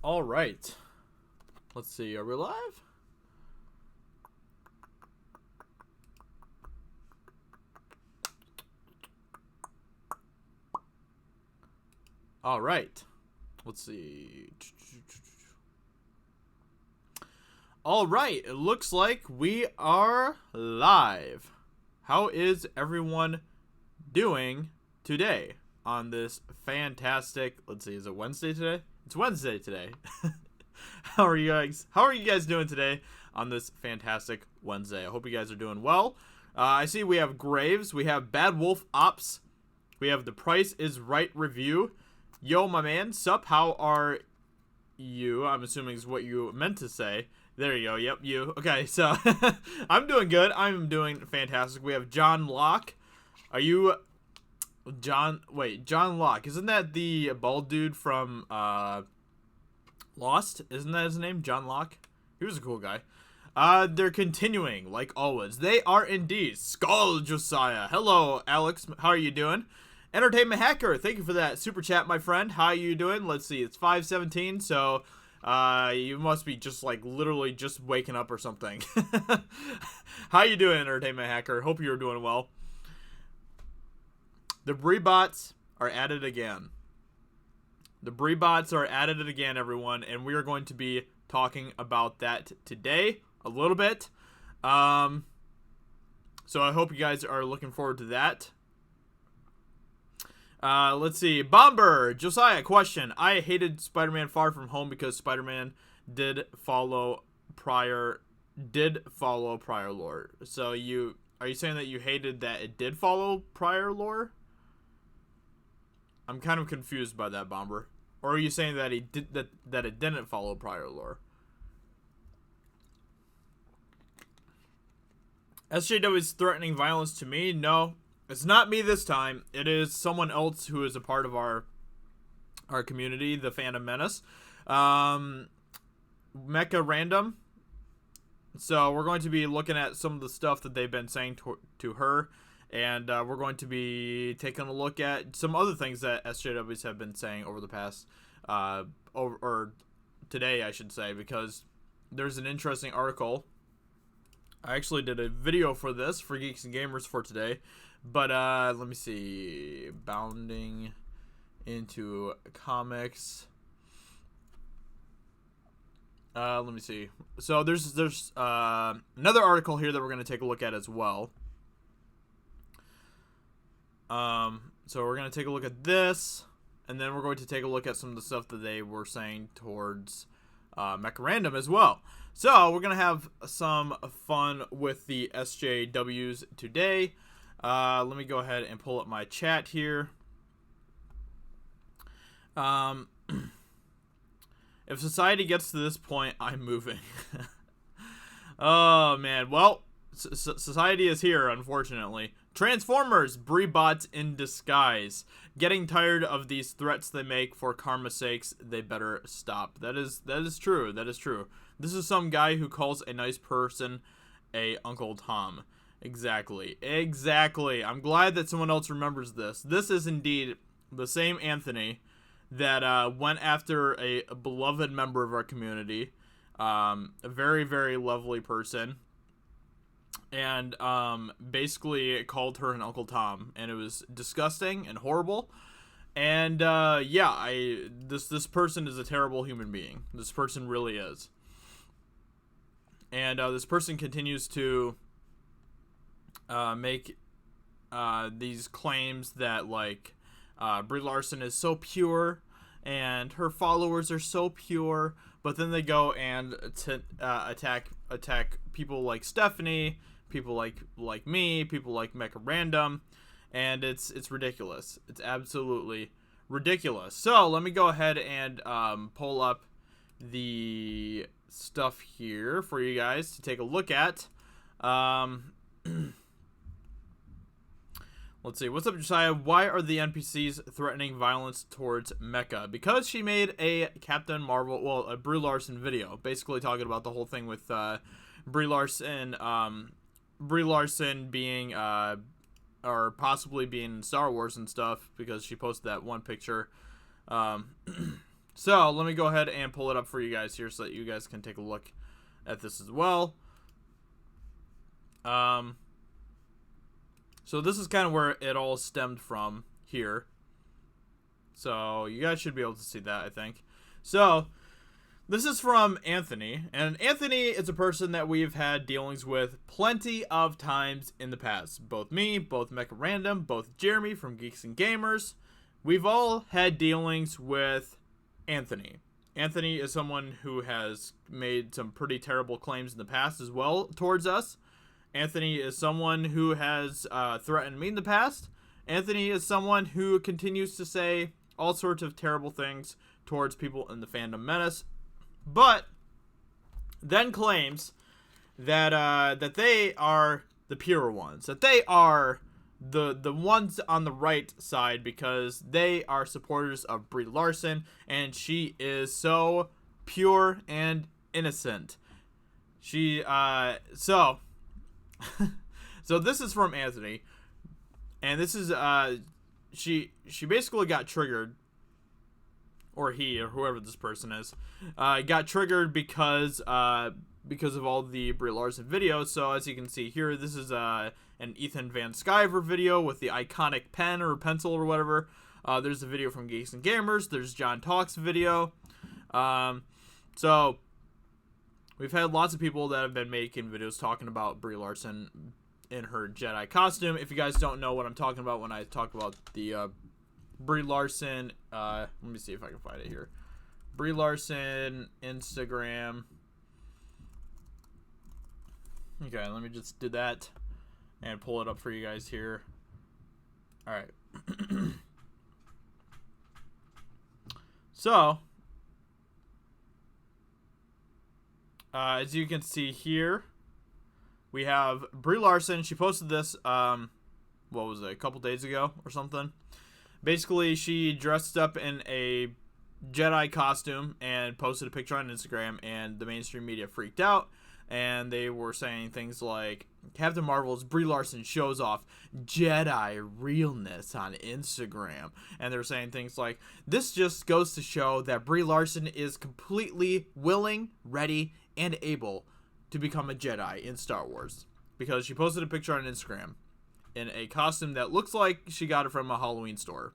All right. Let's see. Are we live? All right. Let's see. All right. It looks like we are live. How is everyone doing today on this fantastic, let's see, is it Wednesday today? It's Wednesday today. How are you guys doing today on this fantastic Wednesday? I hope you guys are doing well. I see we have Graves, we have Bad Wolf Ops, we have The Price is Right review. Yo, my man, sup, how are you? I'm assuming is what you meant to say. There you go, yep, you. Okay, so I'm doing good. I'm doing fantastic. We have John Locke. Are you John Locke? Isn't that the bald dude from Lost? Isn't that his name? John Locke? He was a cool guy. They're continuing, like always. They are indeed. Skull Josiah. Hello, Alex. How are you doing? Entertainment Hacker, thank you for that super chat, my friend. How are you doing? Let's see, it's 5:17, so you must be just like literally just waking up or something. How you doing, Entertainment Hacker? Hope you're doing well. The Bree-bots are at it again. The Bree-bots are at it again, everyone, and we are going to be talking about that today a little bit. So I hope you guys are looking forward to that. Let's see. Bomber Josiah, question. I hated Spider-Man Far From Home because Spider-Man did follow prior lore. So are you saying that you hated that it did follow prior lore? I'm kind of confused by that, Bomber. Or are you saying that it didn't follow prior lore? SJWs threatening violence to me? No. It's not me this time. It is someone else who is a part of our community, the Phantom Menace. Mecha Random. So we're going to be looking at some of the stuff that they've been saying to her. And we're going to be taking a look at some other things that SJWs have been saying over the past, or today, I should say, because there's an interesting article. I actually did a video for this, for Geeks and Gamers for today. But let me see. Bounding into comics. Let me see. So there's another article here that we're going to take a look at as well. So we're going to take a look at this, and then we're going to take a look at some of the stuff that they were saying towards Mecha Random as well. So we're going to have some fun with the SJWs today. Let me go ahead and pull up my chat here. If society gets to this point, I'm moving. Oh, man. Well, society is here, unfortunately. Transformers, Bree-bots in disguise. Getting tired of these threats they make for karma's sakes, they better stop. That is true. That is true. This is some guy who calls a nice person a Uncle Tom. Exactly. I'm glad that someone else remembers this. This is indeed the same Anthony that went after a beloved member of our community. A very, very lovely person. And basically called her an Uncle Tom. And it was disgusting and horrible. And this person is a terrible human being. This person really is. And this person continues to make these claims that like Brie Larson is so pure and her followers are so pure, but then they go and attack people like Stephanie, people like me, people like Mecha Random, and it's ridiculous. It's absolutely ridiculous. So let me go ahead and pull up the stuff here for you guys to take a look at. Let's see. What's up, Josiah? Why are the NPCs threatening violence towards Mecha? Because she made a Captain Marvel, well, a Brie Larson video, basically talking about the whole thing with Brie Larson being or possibly being in Star Wars and stuff, because she posted that one picture. So let me go ahead and pull it up for you guys here so that you guys can take a look at this as well. So this is kind of where it all stemmed from here. So you guys should be able to see that, I think. So this is from Anthony, and Anthony is a person that we've had dealings with plenty of times in the past. Both me, both Mecha Random, both Jeremy from Geeks and Gamers. We've all had dealings with Anthony. Anthony is someone who has made some pretty terrible claims in the past as well towards us. Anthony is someone who has threatened me in the past. Anthony is someone who continues to say all sorts of terrible things towards people in the Fandom Menace, but then claims that that they are the pure ones, that they are the ones on the right side because they are supporters of Brie Larson, and she is so pure and innocent. She so this is from Anthony, and this is she basically got triggered, or he, or whoever this person is, got triggered because of all the Brie Larson videos. So as you can see here, this is an Ethan Van Sciver video with the iconic pen or pencil or whatever. There's a video from Geeks and Gamers. There's John Talk's video. So we've had lots of people that have been making videos talking about Brie Larson in her Jedi costume. If you guys don't know what I'm talking about when I talk about the Brie Larson, let me see if I can find it here. Brie Larson Instagram. Okay, let me just do that and pull it up for you guys here. All right. So, as you can see here, we have Brie Larson. She posted this, what was it, a couple days ago or something. Basically, she dressed up in a Jedi costume and posted a picture on Instagram, and the mainstream media freaked out, and they were saying things like, Captain Marvel's Brie Larson shows off Jedi realness on Instagram. And they're saying things like, this just goes to show that Brie Larson is completely willing, ready, and able to become a Jedi in Star Wars, because she posted a picture on Instagram in a costume that looks like she got it from a Halloween store.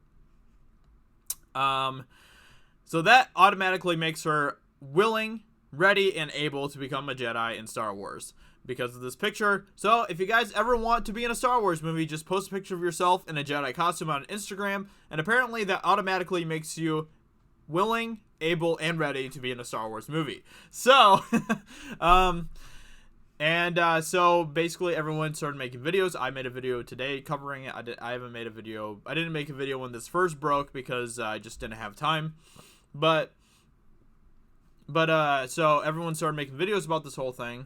So that automatically makes her willing, ready, and able to become a Jedi in Star Wars because of this picture. So if you guys ever want to be in a Star Wars movie, just post a picture of yourself in a Jedi costume on Instagram, and apparently that automatically makes you willing, able, and ready to be in a Star Wars movie. So, so basically everyone started making videos. I made a video today covering it. I haven't made a video. I didn't make a video when this first broke because I just didn't have time. But so everyone started making videos about this whole thing.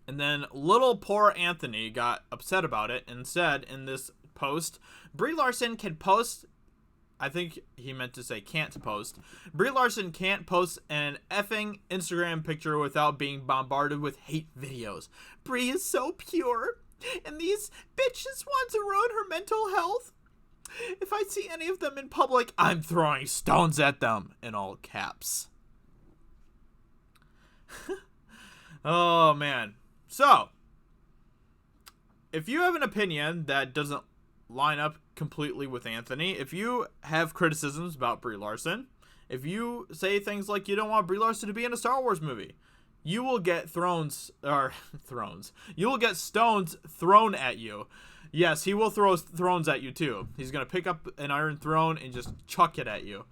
And then little poor Anthony got upset about it and said in this post, Brie Larson can post, I think he meant to say can't post. Brie Larson can't post an effing Instagram picture without being bombarded with hate videos. Brie is so pure, and these bitches want to ruin her mental health. If I see any of them in public, I'm throwing stones at them, in all caps. Oh, man. So, if you have an opinion that doesn't line up completely with Anthony, if you have criticisms about Brie Larson, if you say things like you don't want Brie Larson to be in a Star Wars movie, you will get you will get stones thrown at you. Yes, he will throw thrones at you too. He's gonna pick up an iron throne and just chuck it at you.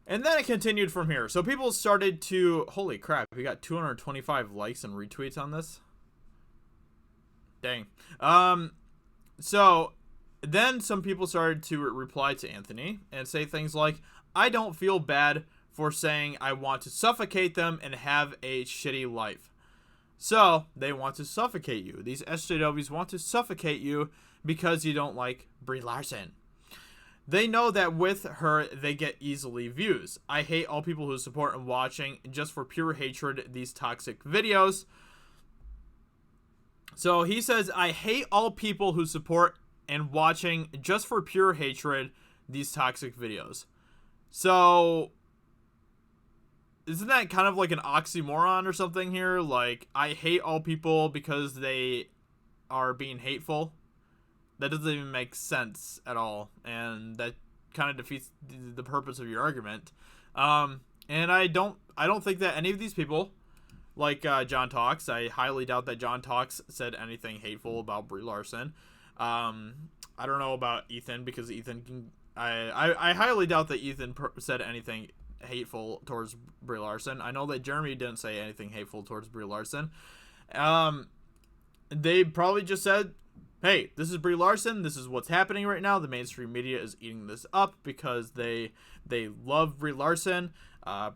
And then it continued from here. So people started to, holy crap, we got 225 likes and retweets on this. Dang. So then some people started to reply to Anthony and say things like, I don't feel bad for saying I want to suffocate them and have a shitty life. So they want to suffocate you. These SJWs want to suffocate you because you don't like Brie Larson. They know that with her, they get easily views. I hate all people who support and watching just for pure hatred these toxic videos. So he says, I hate all people who support and watching just for pure hatred these toxic videos. So isn't that kind of like an oxymoron or something here? Like, I hate all people because they are being hateful. That doesn't even make sense at all, and that kind of defeats the purpose of your argument. And I don't think that any of these people, like John Talks, I highly doubt that John Talks said anything hateful about Brie Larson. I don't know about Ethan, because Ethan can. I highly doubt that Ethan said anything hateful towards Brie Larson. I know that Jeremy didn't say anything hateful towards Brie Larson. They probably just said, hey, this is Brie Larson. This is what's happening right now. The mainstream media is eating this up because they love Brie Larson.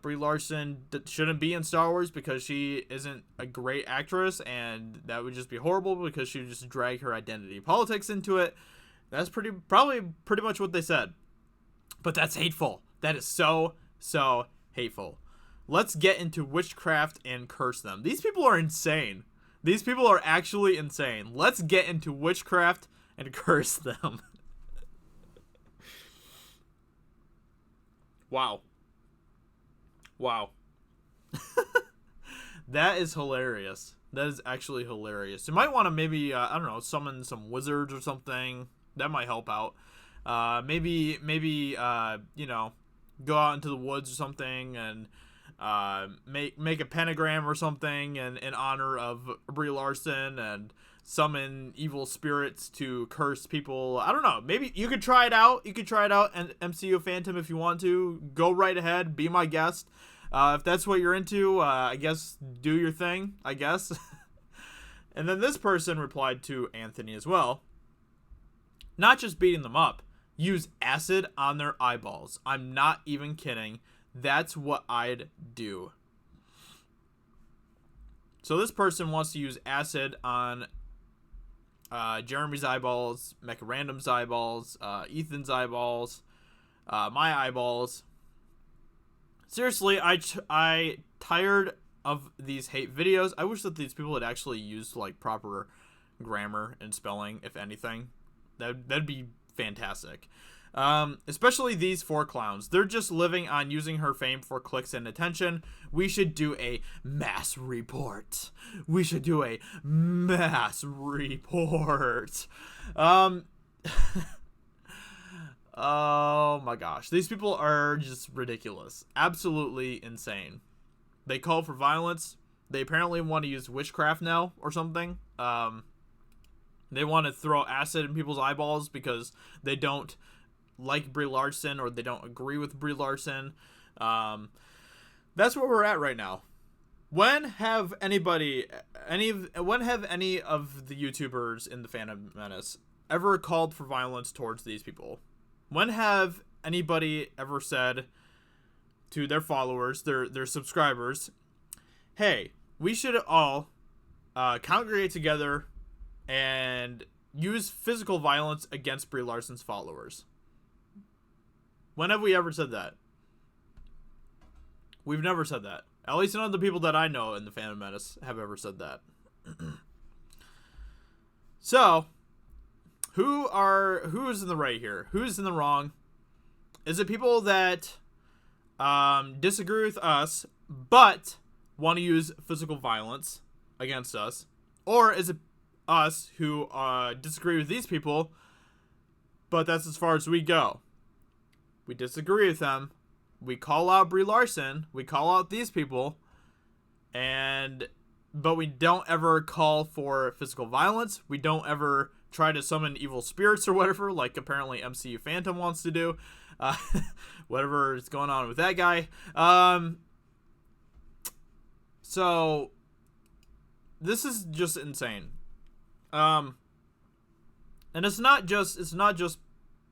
Brie Larson shouldn't be in Star Wars because she isn't a great actress, and that would just be horrible because she would just drag her identity politics into it. That's probably pretty much what they said. But that's hateful. That is so hateful. Let's get into witchcraft and curse them. These people are insane. These people are actually insane. Let's get into witchcraft and curse them. Wow. That is hilarious. That is actually hilarious. You might want to maybe, I don't know, summon some wizards or something. That might help out. Maybe you know, go out into the woods or something and make a pentagram or something in honor of Brie Larson, and summon evil spirits to curse people. I don't know. Maybe you could try it out. You could try it out, and MCU Phantom, if you want to. Go right ahead. Be my guest. If that's what you're into, I guess do your thing, I guess. And then this person replied to Anthony as well. Not just beating them up. Use acid on their eyeballs. I'm not even kidding. That's what I'd do. So this person wants to use acid on Jeremy's eyeballs, Mecharandom's eyeballs, Ethan's eyeballs, my eyeballs. Seriously, I tired of these hate videos. I wish that these people had actually used like proper grammar and spelling, if anything. That'd be fantastic. Especially these 4 clowns. They're just living on using her fame for clicks and attention. We should do a mass report. Oh my gosh. These people are just ridiculous. Absolutely insane. They call for violence. They apparently want to use witchcraft now or something. They want to throw acid in people's eyeballs because they don't like Brie Larson or they don't agree with Brie Larson. That's where we're at right now. When have any of the YouTubers in the Phantom Menace ever called for violence towards these people? When have anybody ever said to their followers, their subscribers, hey, we should all congregate together and use physical violence against Brie Larson's followers? When have we ever said that? We've never said that. At least none of the people that I know in the Phantom Menace have ever said that. So, who's in the right here? Who's in the wrong? Is it people that disagree with us but want to use physical violence against us? Or is it us who disagree with these people, but that's as far as we go? We disagree with them. We call out Brie Larson. We call out these people, but we don't ever call for physical violence. We don't ever try to summon evil spirits or whatever, like apparently MCU Phantom wants to do. Whatever is going on with that guy. So this is just insane. And it's not just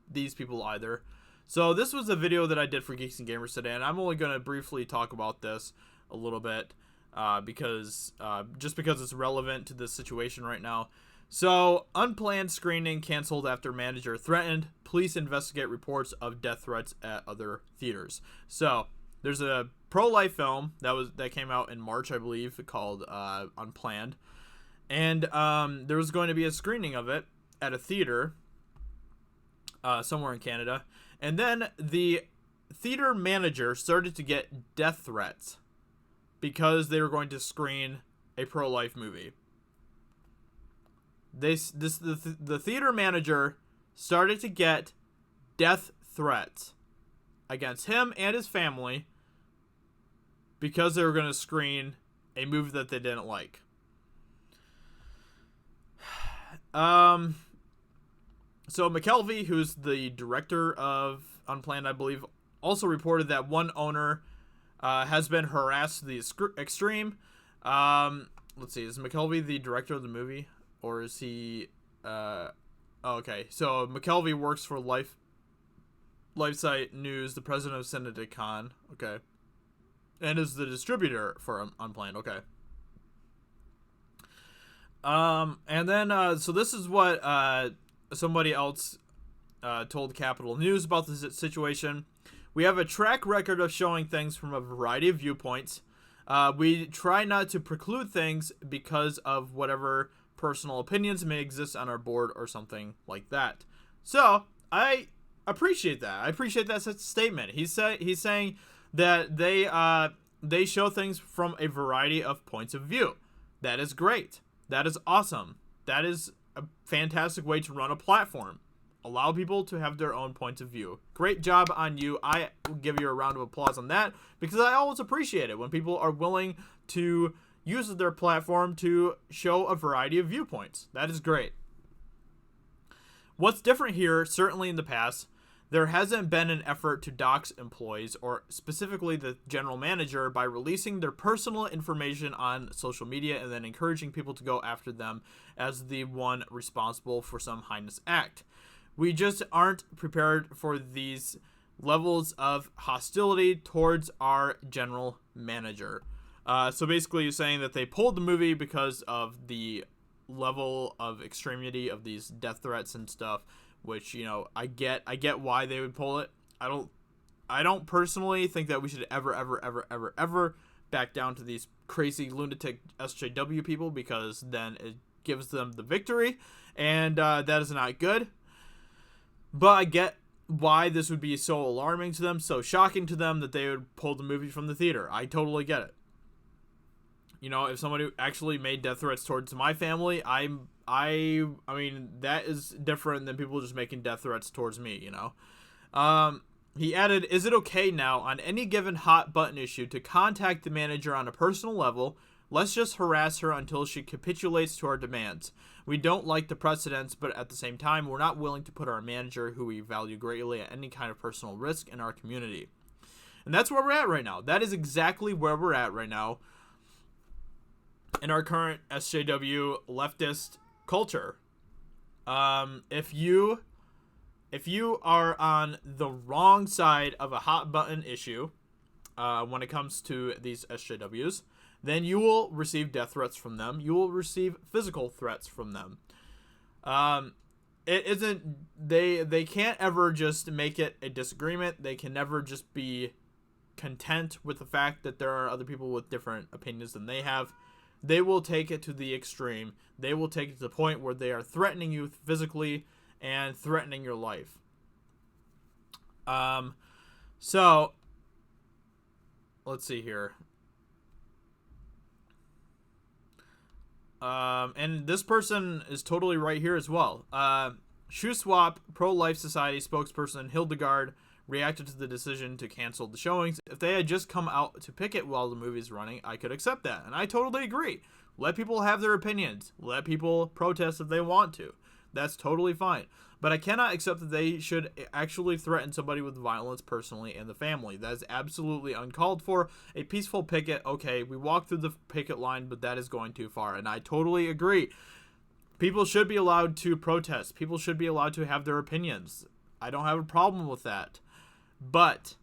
these people either. So this was a video that I did for Geeks and Gamers today, and I'm only going to briefly talk about this a little bit because it's relevant to this situation right now. So, unplanned screening canceled after manager threatened. Police investigate reports of death threats at other theaters. So, there's a pro-life film that came out in March, I believe, called Unplanned. And there was going to be a screening of it at a theater somewhere in Canada. And then the theater manager started to get death threats because they were going to screen a pro-life movie. The theater manager started to get death threats against him and his family because they were going to screen a movie that they didn't like. So McKelvey, who's the director of Unplanned, I believe, also reported that one owner has been harassed to the extreme. Let's see, is McKelvey the director of the movie, or is he? Okay, so McKelvey works for LifeSite News, the president of Syndicon. Okay, and is the distributor for Unplanned. Okay. And then so this is what somebody else told Capital News about this situation. We have a track record of showing things from a variety of viewpoints. We try not to preclude things because of whatever personal opinions may exist on our board or something like that. So I appreciate that. I appreciate that statement. He's saying that they show things from a variety of points of view. That is great. That is awesome. That is a fantastic way to run a platform. Allow people to have their own points of view. Great job on you. I will give you a round of applause on that because I always appreciate it when people are willing to use their platform to show a variety of viewpoints. That is great. What's different here, certainly in the past, there hasn't been an effort to dox employees, or specifically the general manager, by releasing their personal information on social media and then encouraging people to go after them as the one responsible for some heinous act. We just aren't prepared for these levels of hostility towards our general manager. So basically you're saying that they pulled the movie because of the level of extremity of these death threats and stuff, which, you know, I get why they would pull it. I don't personally think that we should ever back down to these crazy lunatic SJW people, because then it gives them the victory, and that is not good. But I get why this would be so alarming to them, so shocking to them that they would pull the movie from the theater. I totally get it. You know, if somebody actually made death threats towards my family, I mean, that is different than people just making death threats towards me, you know. He added, is it okay now on any given hot button issue to contact the manager on a personal level? Let's just harass her until she capitulates to our demands. We don't like the precedents, but at the same time, we're not willing to put our manager, who we value greatly, at any kind of personal risk in our community. And that's where we're at right now. That is exactly where we're at right now in our current SJW leftist culture. If you are on the wrong side of a hot button issue when it comes to these SJWs, then you will receive death threats from them. You will receive physical threats from them. It isn't, they can't ever just make it a disagreement. They can never just be content with the fact that there are other people with different opinions than they have. They will take it to the extreme. They will take it to the point where they are threatening you physically and threatening your life. So let's see here. And this person is totally right here as well. Shoe Swap Pro-Life Society spokesperson Hildegard reacted to the decision to cancel the showings. If they had just come out to picket while the movie's running, I could accept that. And I totally agree. Let people have their opinions. Let people protest if they want to. That's totally fine. But I cannot accept that they should actually threaten somebody with violence personally and the family. That is absolutely uncalled for. A peaceful picket, okay, we walk through the picket line, but that is going too far. And I totally agree. People should be allowed to protest. People should be allowed to have their opinions. I don't have a problem with that. But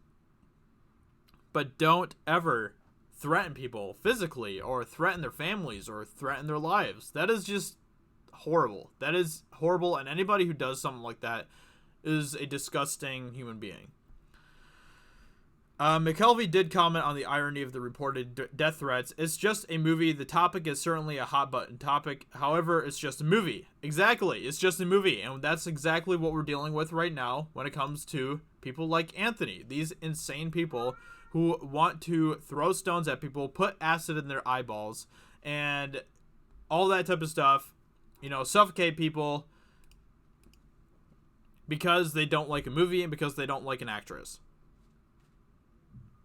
don't ever threaten people physically, or threaten their families, or threaten their lives. That is just horrible. That is horrible, and anybody who does something like that is a disgusting human being. McKelvey did comment on the irony of the reported death threats. It's just a movie. The topic is certainly a hot button topic. However, it's just a movie. Exactly. It's just a movie. And that's exactly what we're dealing with right now when it comes to people like Anthony. These insane people who want to throw stones at people, put acid in their eyeballs, and all that type of stuff. You know, suffocate people because they don't like a movie and because they don't like an actress.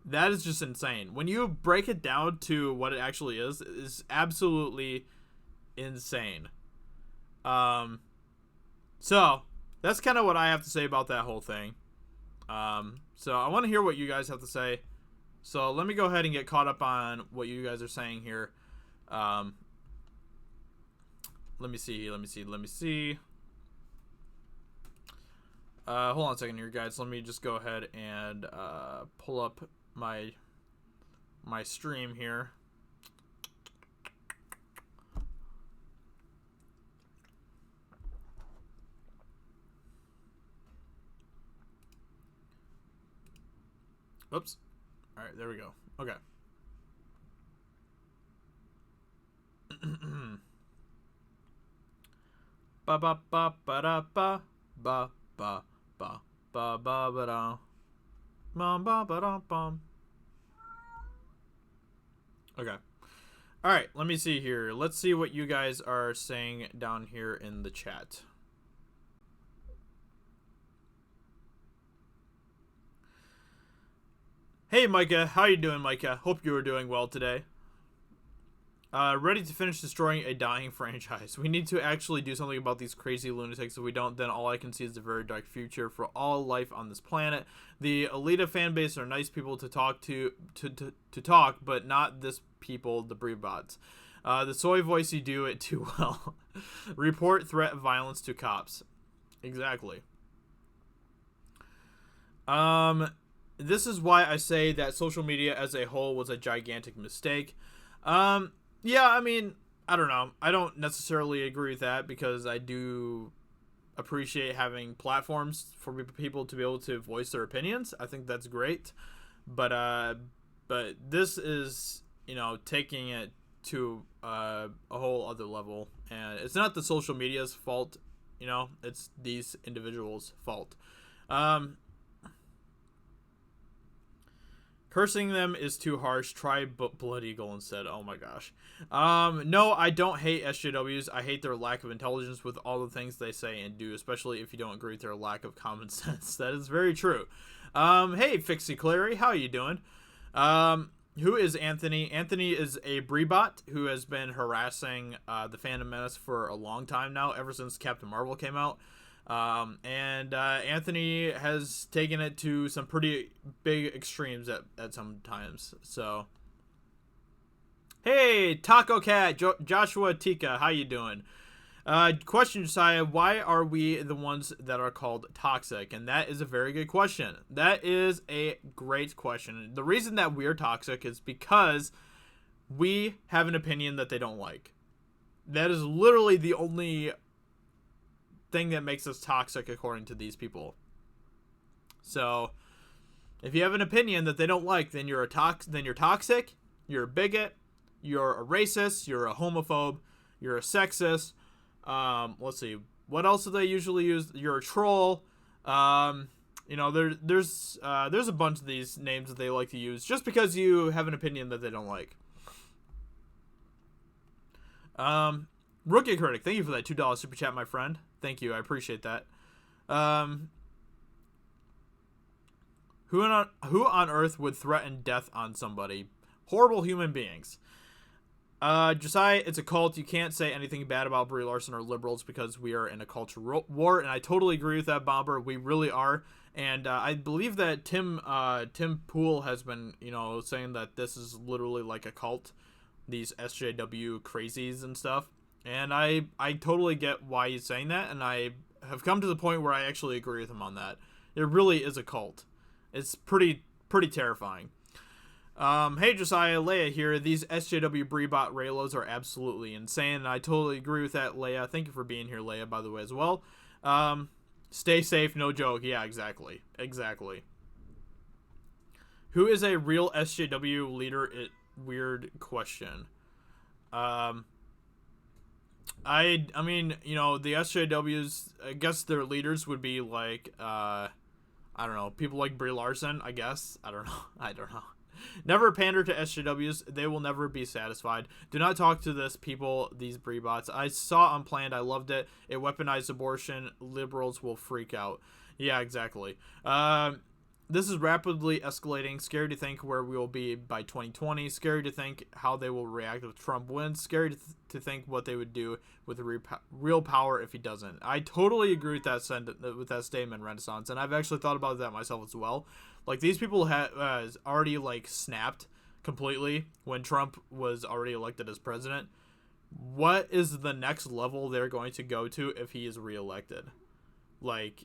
That is just insane. When you break it down to what it actually is absolutely insane. So that's kind of what I have to say about that whole thing. So I want to hear what you guys have to say. So let me go ahead and get caught up on what you guys are saying here. Let me see. Hold on a second here, guys. Let me just go ahead and pull up my stream here. Oops. All right, there we go. Okay. Ba ba ba ba da ba ba ba ba ba ba ba da. Bum, ba, ba, dum, bum. Okay. All right, let me see here. Let's see what you guys are saying down here in the chat. Hey, Micah. How you doing, Micah? Hope you are doing well today. Ready to finish destroying a dying franchise. We need to actually do something about these crazy lunatics. If we don't, then all I can see is a very dark future for all life on this planet. The Alita fan base are nice people to talk to talk, but not this people, the Breebots. The soy voice, you do it too well. Report threat violence to cops. Exactly. This is why I say that social media as a whole was a gigantic mistake. Yeah, I mean, I don't know. I don't necessarily agree with that because I do appreciate having platforms for people to be able to voice their opinions. I think that's great. But this is, you know, taking it to a whole other level. And it's not the social media's fault, you know, it's these individuals' fault. Cursing them is too harsh. Try Blood Eagle instead. Oh my gosh. No, I don't hate SJWs. I hate their lack of intelligence with all the things they say and do, especially if you don't agree with their lack of common sense. That is very true. Hey, Fixie Clary, how are you doing? Who is Anthony? Anthony is a Breebot who has been harassing the Phantom Menace for a long time now, ever since Captain Marvel came out. Anthony has taken it to some pretty big extremes at some times. So, hey, Taco Cat, Joshua Tika, how you doing? Question, Josiah, why are we the ones that are called toxic? And that is a very good question. That is a great question. The reason that we're toxic is because we have an opinion that they don't like. That is literally the only thing that makes us toxic according to these people. So if you have an opinion that they don't like, then you're toxic, you're a bigot, you're a racist, you're a homophobe, you're a sexist. Let's see, what else do they usually use? You're a troll. You know, there's a bunch of these names that they like to use just because you have an opinion that they don't like. Rookie Critic, thank you for that $2 super chat, my friend. Thank you, I appreciate that. Who on earth would threaten death on somebody? Horrible human beings. Josiah, it's a cult. You can't say anything bad about Brie Larson or liberals because we are in a culture war, and I totally agree with that, Bomber. We really are. And I believe that Tim Poole has been, you know, saying that this is literally like a cult, these SJW crazies and stuff. And I totally get why he's saying that, and I have come to the point where I actually agree with him on that. It really is a cult. It's pretty terrifying. Hey Josiah, Leia here. These SJW Breebot Raylos are absolutely insane, and I totally agree with that, Leia. Thank you for being here, Leia, by the way, as well. Stay safe, no joke. Yeah, exactly. Who is a real SJW leader? Weird question. I mean, you know, the SJWs, I guess their leaders would be like, I don't know, people like Brie Larson, I guess. I don't know. I don't know. Never pander to SJWs. They will never be satisfied. Do not talk to this people, these Brie bots. I saw Unplanned. I loved it. It weaponized abortion. Liberals will freak out. Yeah, exactly. This is rapidly escalating. Scary to think where we will be by 2020. Scary to think how they will react if Trump wins. Scary to think what they would do with real power if he doesn't. I totally agree with that statement, Renaissance, and I've actually thought about that myself as well. Like, these people had already like snapped completely when Trump was already elected as president. What is the next level they're going to go to if he is reelected? Like,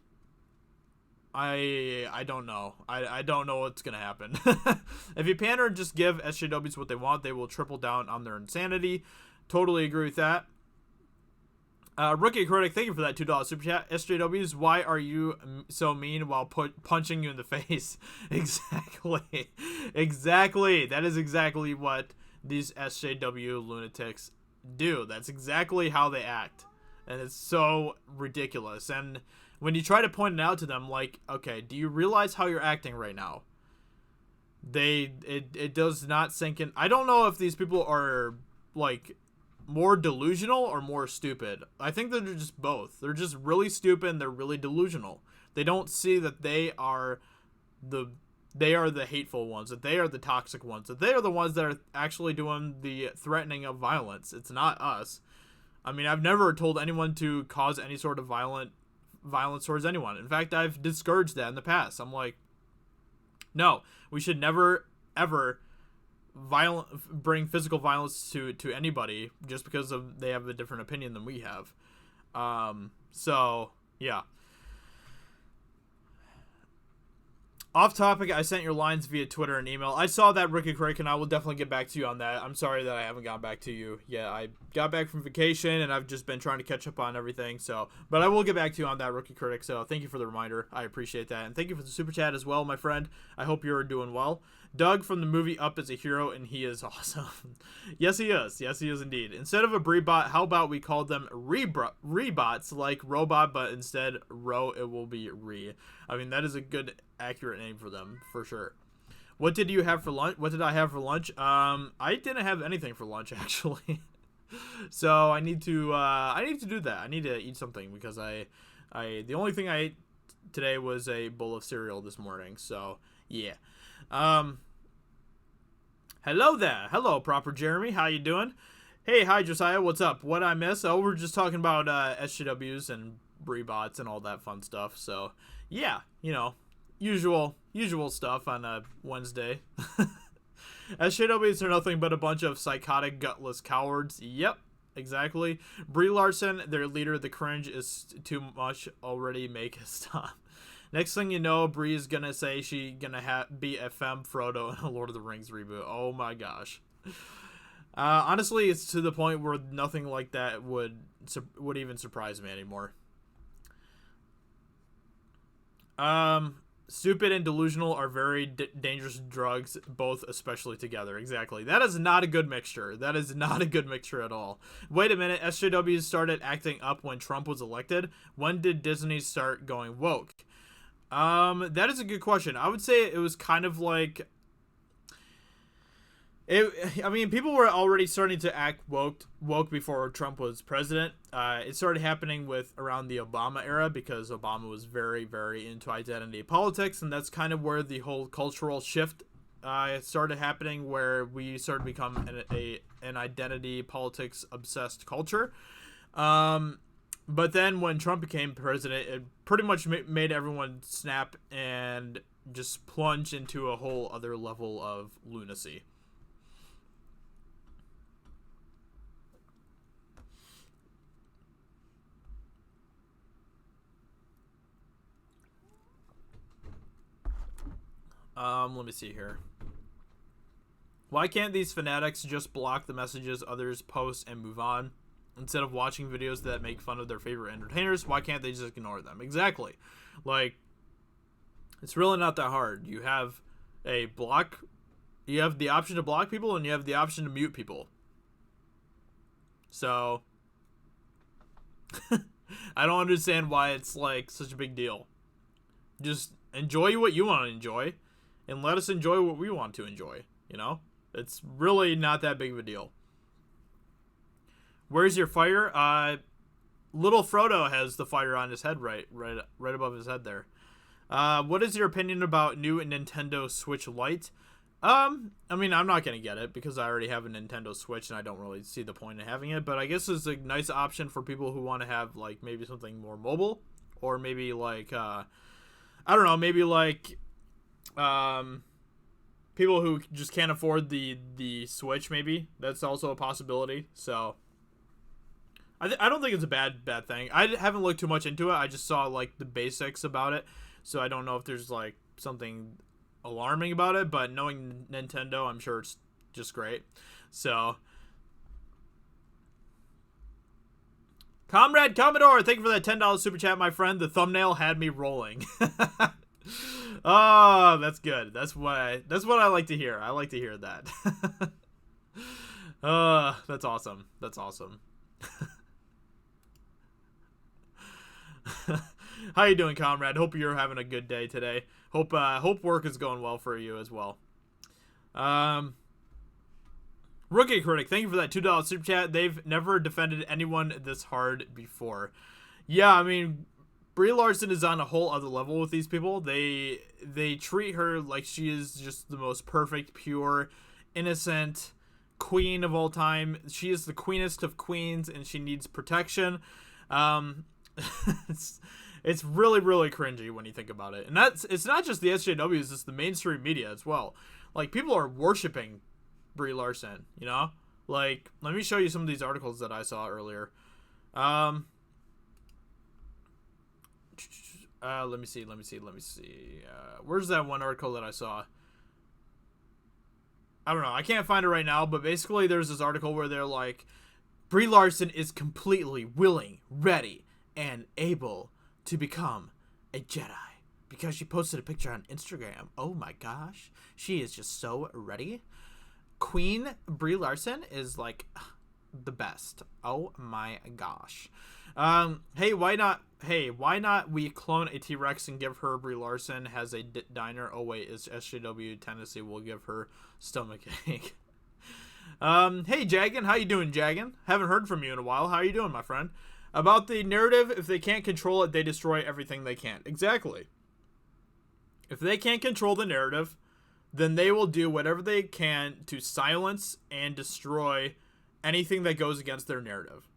I don't know. I don't know what's gonna happen. If you pander and just give SJWs what they want, they will triple down on their insanity. Totally agree with that. Rookie Critic, thank you for that $2 super chat. SJWs, why are you so mean while punching you in the face? Exactly. Exactly. That is exactly what these SJW lunatics do. That's exactly how they act. And it's so ridiculous. And when you try to point it out to them, like, okay, do you realize how you're acting right now? It does not sink in. I don't know if these people are, like, more delusional or more stupid. I think they're just both. They're just really stupid and they're really delusional. They don't see that they are the hateful ones, that they are the toxic ones, that they are the ones that are actually doing the threatening of violence. It's not us. I mean, I've never told anyone to cause any sort of violence towards anyone. In fact, I've discouraged that in the past. I'm like, no, we should never, ever bring physical violence to anybody just because they have a different opinion than we have. So, yeah. Off topic, I sent your lines via Twitter and email. I saw that, Rookie Critic, and I will definitely get back to you on that. I'm sorry that I haven't gotten back to you. Yeah, I got back from vacation, and I've just been trying to catch up on everything. So, but I will get back to you on that, Rookie Critic. So thank you for the reminder. I appreciate that. And thank you for the super chat as well, my friend. I hope you're doing well. Doug from the movie Up is a hero, and he is awesome. Yes, he is. Yes, he is indeed. Instead of a Breebot, how about we call them Rebots, like robot, but instead it will be Re. I mean, that is a good, accurate name for them, for sure. What did you have for lunch? What did I have for lunch? I didn't have anything for lunch, actually. So I need to do that. I need to eat something because the only thing I ate today was a bowl of cereal this morning. So yeah. Hello there. Hello, Proper Jeremy. How you doing? Hey, hi, Josiah. What's up? What I miss? Oh, we're just talking about SJWs and Breebots and all that fun stuff. So yeah, you know, usual stuff on a Wednesday. SJWs are nothing but a bunch of psychotic, gutless cowards. Yep, exactly. Brie Larson, their leader, the cringe is too much already. Make it stop. Next thing you know, Brie is gonna say she gonna be a femme Frodo in a Lord of the Rings reboot. Oh my gosh. Honestly, it's to the point where nothing like that would even surprise me anymore. Stupid and delusional are very dangerous drugs, both especially together. Exactly. That is not a good mixture. That is not a good mixture at all. Wait a minute. SJWs started acting up when Trump was elected. When did Disney start going woke? That is a good question. I would say it was kind of like I mean, people were already starting to act woke before Trump was president. It started happening around the Obama era because Obama was very, very into identity politics, and that's kind of where the whole cultural shift started happening, where we started to become an identity politics obsessed culture. But then when Trump became president, it pretty much made everyone snap and just plunge into a whole other level of lunacy. Let me see here. Why can't these fanatics just block the messages others post and move on? Instead of watching videos that make fun of their favorite entertainers, why can't they just ignore them? Exactly. Like, it's really not that hard. Hey, block. You have the option to block people, and you have the option to mute people. So, I don't understand why it's like such a big deal. Just enjoy what you want to enjoy, and let us enjoy what we want to enjoy. You know, it's really not that big of a deal. Where's your fire? Little Frodo has the fire on his head, right above his head there. What is your opinion about new Nintendo Switch Lite? I mean, I'm not gonna get it because I already have a Nintendo Switch and I don't really see the point in having it. But I guess it's a nice option for people who want to have like maybe something more mobile, or maybe like I don't know, maybe like people who just can't afford the Switch. Maybe that's also a possibility. So I don't think it's a bad thing. I haven't looked too much into it. I just saw like the basics about it, so I don't know if there's like something alarming about it, but knowing Nintendo, I'm sure it's just great. So, Comrade Commodore, thank you for that $10 super chat, my friend. The thumbnail had me rolling. Oh, that's good. That's what I like to hear. I like to hear that. That's awesome. That's awesome. How you doing, comrade? Hope you're having a good day today. Hope work is going well for you as well. Rookie Critic, thank you for that $2 super chat. They've never defended anyone this hard before. Yeah, I mean, Brie Larson is on a whole other level with these people. They treat her like she is just the most perfect, pure, innocent queen of all time. She is the queenest of queens, and she needs protection. It's really, really cringy when you think about it. And it's not just the SJWs, it's the mainstream media as well. Like, people are worshiping Brie Larson, you know? Like, let me show you some of these articles that I saw earlier. Let me see. Where's that one article that I saw? I don't know. I can't find it right now, but basically there's this article where they're like, Brie Larson is completely willing, ready, and able to become a Jedi because she posted a picture on Instagram. Oh my gosh. She is just so ready. Queen Brie Larson is like the best. Oh my gosh. Hey, why not we clone a T-Rex and give her Brie Larson has a diner? Oh wait, it's SJW Tennessee. We'll give her stomach ache. Hey Jagan, how you doing, Jagan? Haven't heard from you in a while. How you doing, my friend? About the narrative, if they can't control it, they destroy everything they can. Exactly. If they can't control the narrative, then they will do whatever they can to silence and destroy anything that goes against their narrative.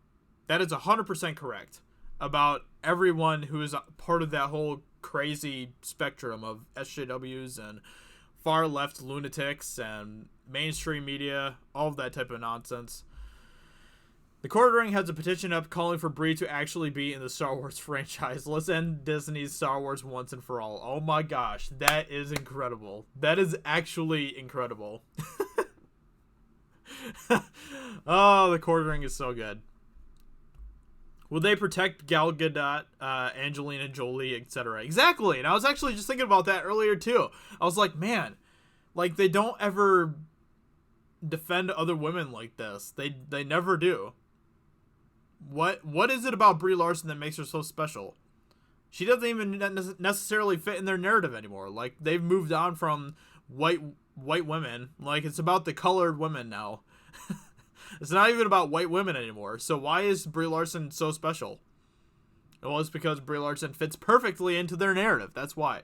That is 100% correct about everyone who is part of that whole crazy spectrum of SJWs and far left lunatics and mainstream media, all of that type of nonsense. The Quartering has a petition up calling for Brie to actually be in the Star Wars franchise. Let's end Disney's Star Wars once and for all. Oh my gosh, that is incredible. That is actually incredible. Oh, the Quartering is so good. Will they protect Gal Gadot, Angelina Jolie, etc.? Exactly, and I was actually just thinking about that earlier too. I was like, man, like they don't ever defend other women like this. They never do. What is it about Brie Larson that makes her so special? She doesn't even necessarily fit in their narrative anymore. Like, they've moved on from white women. Like, it's about the colored women now. It's not even about white women anymore. So why is Brie Larson so special? Well, it's because Brie Larson fits perfectly into their narrative. That's why.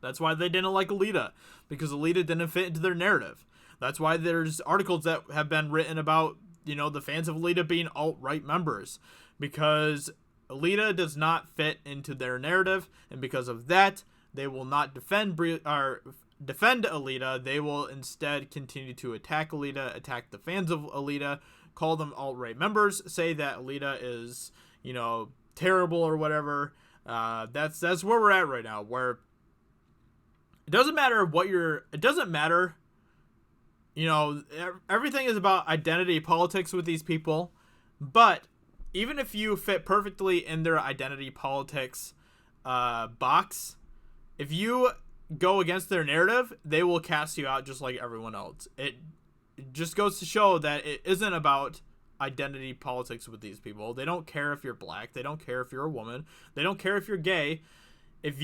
That's why they didn't like Alita, because Alita didn't fit into their narrative. That's why there's articles that have been written about, you know, the fans of Alita being alt-right members, because Alita does not fit into their narrative, and because of that, they will not defend Alita. They will instead continue to attack Alita, attack the fans of Alita, call them alt-right members, say that Alita is, you know, terrible or whatever. That's where we're at right now, where it doesn't matter you know, everything is about identity politics with these people, but even if you fit perfectly in their identity politics box, if you go against their narrative, they will cast you out just like everyone else. It just goes to show that it isn't about identity politics with these people. They don't care if you're black. They don't care if you're a woman. They don't care if you're gay. If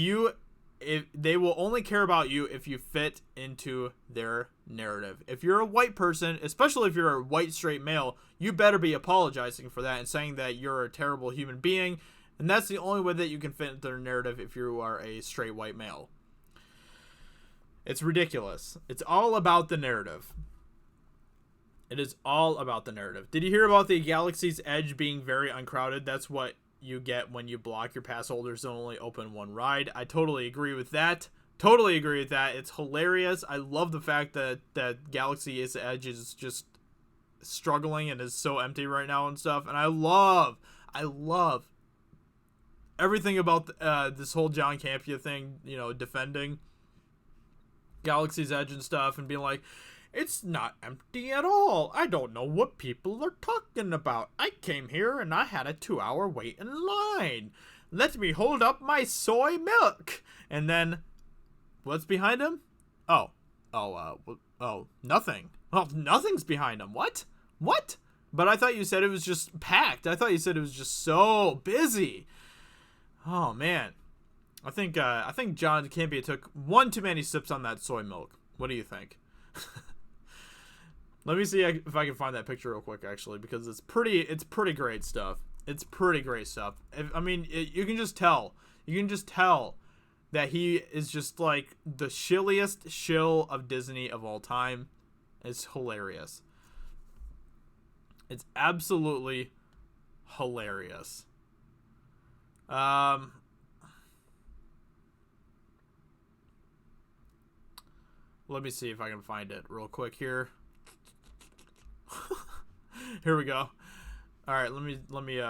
they will only care about you if you fit into their narrative. If you're a white person, especially if you're a white straight male, you better be apologizing for that and saying that you're a terrible human being. And that's the only way that you can fit into their narrative if you are a straight white male. It's ridiculous. It's all about the narrative. It is all about the narrative. Did you hear about the Galaxy's Edge being very uncrowded? That's what you get when you block your pass holders and only open one ride. I totally agree with that. Totally agree with that. It's hilarious. I love the fact that Galaxy's Edge is just struggling and is so empty right now and stuff. And I love everything about this whole John Campea thing, you know, defending Galaxy's Edge and stuff and being like, it's not empty at all. I don't know what people are talking about. I came here and I had a 2-hour wait in line. Let me hold up my soy milk. And then, what's behind him? Nothing. Oh, nothing's behind him. What? But I thought you said it was just packed. I thought you said it was just so busy. Oh, man. I think John Campea took one too many sips on that soy milk. What do you think? Let me see if I can find that picture real quick, actually, because it's pretty great stuff. It's pretty great stuff. You can just tell. You can just tell that he is just like the shilliest shill of Disney of all time. It's hilarious. It's absolutely hilarious. Let me see if I can find it real quick here. Here we go. All right, let me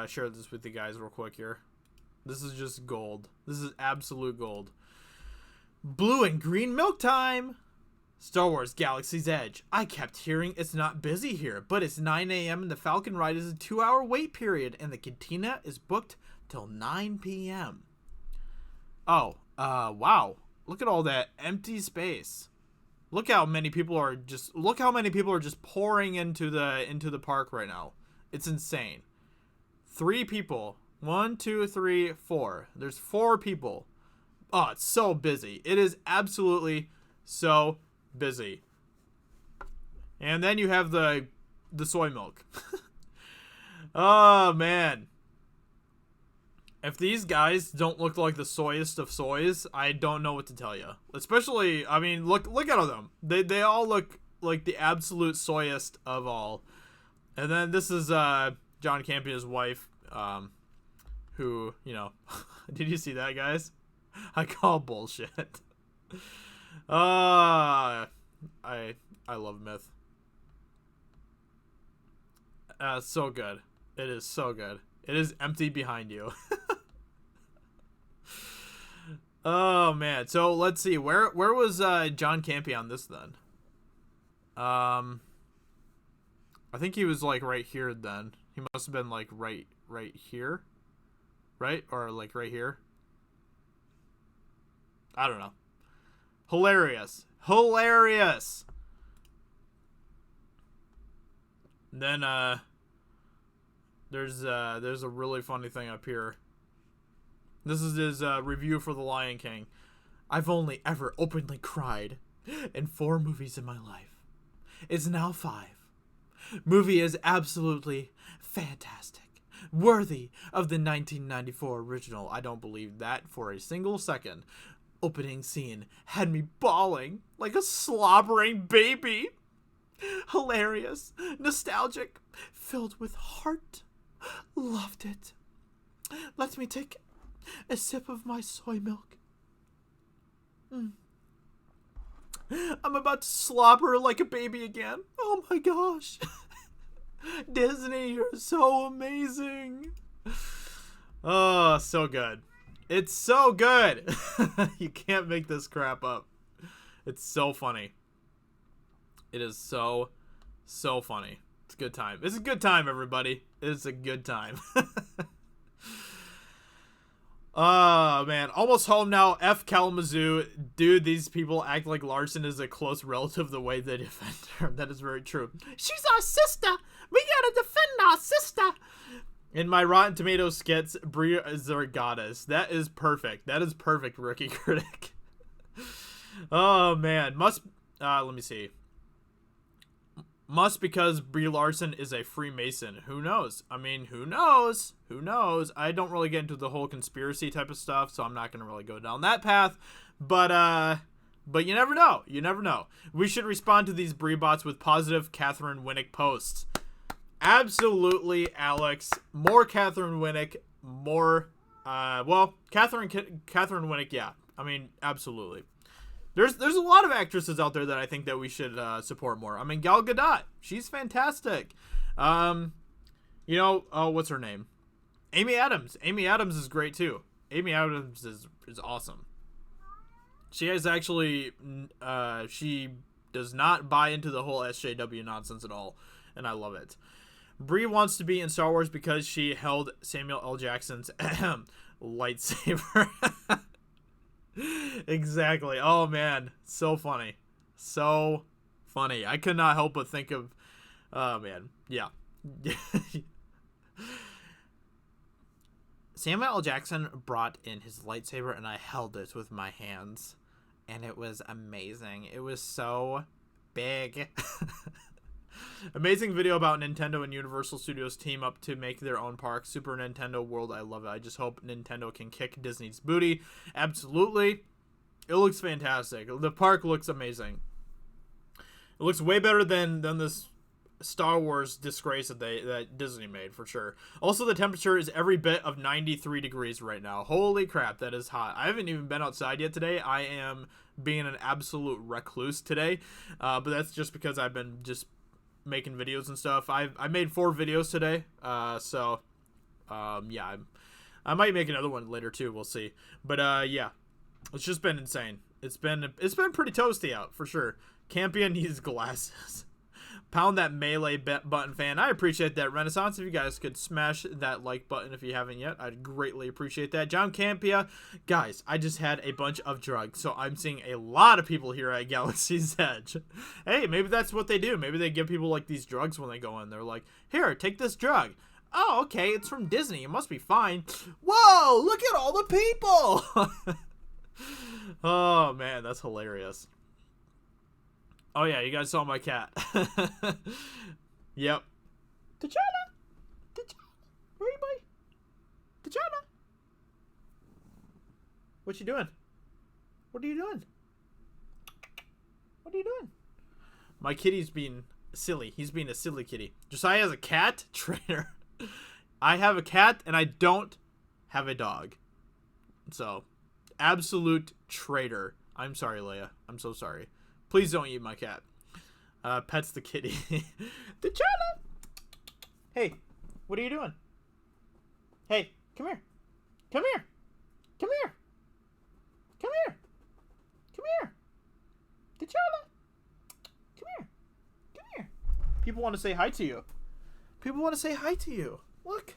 share this with you guys real quick here. This is just gold. This is absolute gold. Blue and green milk time. Star Wars Galaxy's Edge. I kept hearing it's not busy here, but it's 9 a.m. and the Falcon ride is a 2-hour wait period, and the cantina is booked till 9 p.m. Oh, wow. Look at all that empty space. Look how many people are just pouring into the park right now. It's insane. 3 people. 1, 2, 3, 4. There's 4 people. Oh, it's so busy. It is absolutely so busy. And then you have the soy milk. Oh, man. If these guys don't look like the soyest of soys, I don't know what to tell you. Especially, I mean, look at them. They all look like the absolute soyest of all. And then this is John Campea's wife, who, you know, did you see that, guys? I call bullshit. I love Myth. So good. It is so good. It is empty behind you. Oh, man. So, let's see. Where was John Campea on this, then? I think he was, like, right here, then. He must have been, like, right here. Right? Or, like, right here. I don't know. Hilarious. Hilarious! Then, there's a really funny thing up here. This is his review for The Lion King. I've only ever openly cried in 4 movies in my life. It's now 5. Movie is absolutely fantastic. Worthy of the 1994 original. I don't believe that for a single second. Opening scene had me bawling like a slobbering baby. Hilarious, nostalgic, filled with heart. Loved it. Let me take a sip of my soy milk. I'm about to slobber like a baby again. Oh my gosh. Disney, you're so amazing. Oh, so good. It's so good. You can't make this crap up. It's so funny. It is so funny. It's a good time. It's a good time, everybody. It's a good time. Oh, man. Almost home now. F Kalamazoo. Dude, these people act like Larson is a close relative the way they defend her. That is very true. She's our sister. We gotta defend our sister. In my Rotten Tomatoes skits, Brie is our goddess. That is perfect. That is perfect, Rookie Critic. Oh, man. Let me see. Must because Brie Larson is a Freemason. Who knows? I mean, who knows? Who knows? I don't really get into the whole conspiracy type of stuff, so I'm not going to really go down that path. But you never know. You never know. We should respond to these Brie bots with positive Catherine Winnick posts. Absolutely, Alex. More Catherine Winnick. More, Catherine Winnick, yeah. I mean, absolutely. There's a lot of actresses out there that I think that we should support more. I mean, Gal Gadot, she's fantastic. What's her name? Amy Adams. Amy Adams is great too. Amy Adams is awesome. She has actually, she does not buy into the whole SJW nonsense at all, and I love it. Brie wants to be in Star Wars because she held Samuel L. Jackson's lightsaber. Exactly. Oh man, so funny, so funny. I could not help but think of, oh man, yeah. Samuel L. Jackson brought in his lightsaber and I held it with my hands, and it was amazing. It was so big. Amazing video about Nintendo and Universal Studios team up to make their own park. Super Nintendo World, I love it. I just hope Nintendo can kick Disney's booty. Absolutely. It looks fantastic. The park looks amazing. It looks way better than this Star Wars disgrace that Disney made, for sure. Also, the temperature is every bit of 93 degrees right now. Holy crap, that is hot. I haven't even been outside yet today. I am being an absolute recluse today. But that's just because I've been just making videos and stuff. I made 4 videos today, yeah, I might make another one later too. We'll see. But yeah, it's just been insane. It's been pretty toasty out for sure. Campion needs glasses. Pound that melee button, fan. I appreciate that, Renaissance. If you guys could smash that like button if you haven't yet, I'd greatly appreciate that. John Campia, guys, I just had a bunch of drugs, so I'm seeing a lot of people here at Galaxy's Edge. Hey, maybe that's what they do. Maybe they give people like these drugs when they go in. They're like, here, take this drug. Oh, okay, it's from Disney. It must be fine. Whoa, look at all the people. Oh, man, that's hilarious. Oh, yeah, you guys saw my cat. Yep. T'Challa! T'Challa! Where are you, boy? T'Challa! What you doing? What are you doing? What are you doing? My kitty's being silly. He's being a silly kitty. Josiah has a cat? Traitor. I have a cat, and I don't have a dog. So, absolute traitor. I'm sorry, Leia. I'm so sorry. Please don't eat my cat. Pets the kitty. T'Challa! Hey, what are you doing? Hey, come here. Come here. Come here. Come here. Come here. T'Challa. Come here. Come here. People want to say hi to you. People want to say hi to you. Look.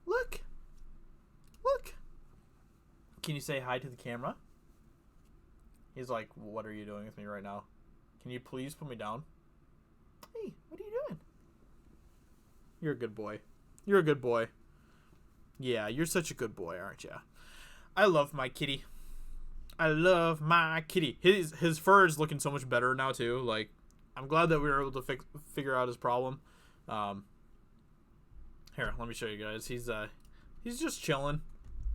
Look. Look. Can you say hi to the camera? He's like, what are you doing with me right now? Can you please put me down? Hey, what are you doing? You're a good boy. You're a good boy. Yeah, you're such a good boy, aren't you? I love my kitty. I love my kitty. His fur is looking so much better now, too. Like, I'm glad that we were able to figure out his problem. Here, let me show you guys. He's just chilling.